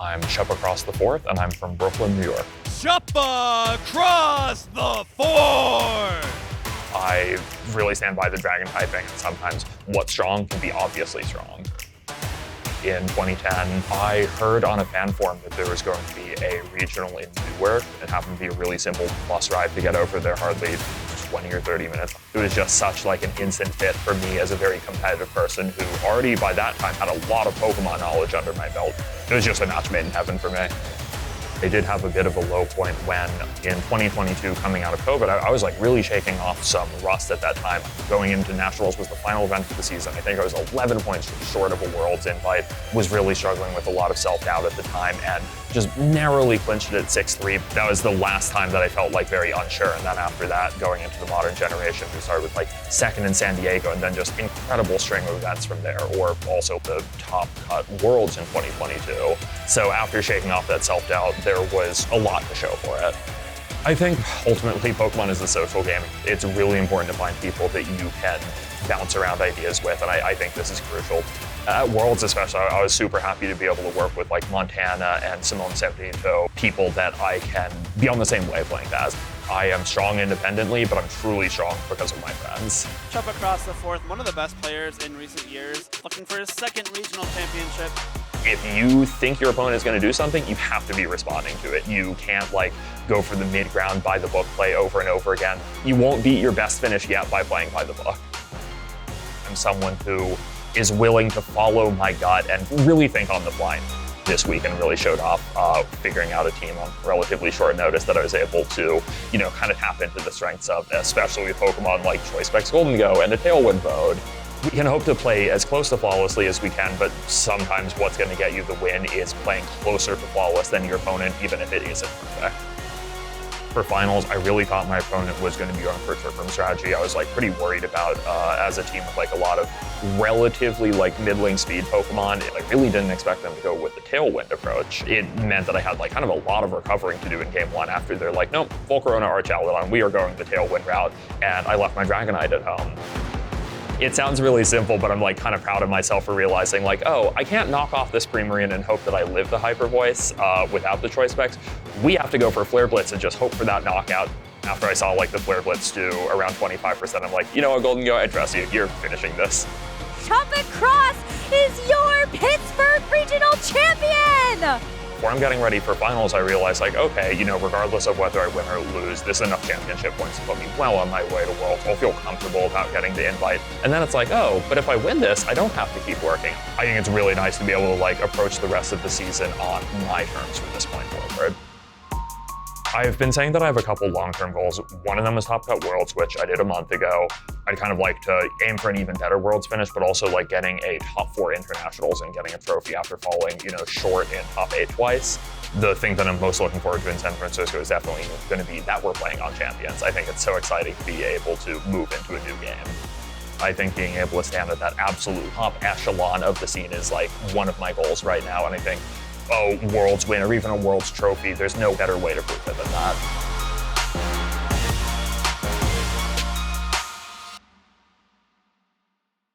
I'm CHUPPA CROSS IV, and I'm from Brooklyn, New York. CHUPPA CROSS IV! I really stand by the dragon typing, and sometimes what's strong can be obviously strong. In 2010, I heard on a fan forum that there was going to be a regional in Newark. It happened to be a really simple bus ride to get over there, hardly 20 or 30 minutes. It was just such like an instant fit for me as a very competitive person who already by that time had a lot of Pokemon knowledge under my belt. It was just a match made in heaven for me. They did have a bit of a low point when, in 2022, coming out of COVID, I was like really shaking off some rust at that time. Going into Nationals was the final event of the season. I think I was 11 points short of a Worlds invite, was really struggling with a lot of self-doubt at the time, and just narrowly clinched it at 6-3. That was the last time that I felt like very unsure, and then after that, going into the modern generation, we started with like second in San Diego, and then just incredible string of events from there, or also the top cut Worlds in 2022. So after shaking off that self-doubt, there was a lot to show for it. I think ultimately Pokemon is a social game. It's really important to find people that you can bounce around ideas with, and I think this is crucial. At Worlds especially, I was super happy to be able to work with like Montana and Simone Semperito, people that I can be on the same wavelength as. I am strong independently, but I'm truly strong because of my friends. CHUPPA CROSS IV, one of the best players in recent years, looking for his second regional championship. If you think your opponent is going to do something, you have to be responding to it. You can't like go for the mid-ground by the book play over and over again. You won't beat your best finish yet by playing by the book. I'm someone who is willing to follow my gut and really think on the fly. This weekend really showed off figuring out a team on relatively short notice that I was able to, kind of tap into the strengths of, especially with Pokemon like Choice Specs Golden Go and a Tailwind mode. We can hope to play as close to flawlessly as we can, but sometimes what's going to get you the win is playing closer to flawless than your opponent, even if it isn't perfect. For finals, I really thought my opponent was going to be going for a trick room strategy. I was like pretty worried about as a team with like a lot of relatively like middling speed Pokemon. I really didn't expect them to go with the Tailwind approach. It meant that I had like kind of a lot of recovering to do in game one after they're like, nope, Volcarona Archaludon, we are going the Tailwind route, and I left my Dragonite at home. It sounds really simple, but I'm like kind of proud of myself for realizing like, oh, I can't knock off this Primarine and hope that I live the Hyper Voice without the Choice Specs. We have to go for Flare Blitz and just hope for that knockout. After I saw like the Flare Blitz do around 25%, I'm like, you know what, Golden Go, I trust you. You're finishing this. CHUPPA CROSS is your Pittsburgh Regional Champion! Before I'm getting ready for finals, I realized like, okay, regardless of whether I win or lose, this is enough championship points to put me well on my way to Worlds. I'll feel comfortable about getting the invite. And then it's like, oh, but if I win this, I don't have to keep working. I think it's really nice to be able to like approach the rest of the season on my terms from this point forward. I've been saying that I have a couple long-term goals. One of them is Top Cut Worlds, which I did a month ago. I'd kind of like to aim for an even better Worlds finish, but also like getting a top 4 internationals and getting a trophy after falling, short in top 8 twice. The thing that I'm most looking forward to in San Francisco is definitely going to be that we're playing on Champions. I think it's so exciting to be able to move into a new game. I think being able to stand at that absolute top echelon of the scene is like one of my goals right now, and I think Worlds win or even a Worlds trophy, there's no better way to prove it than that.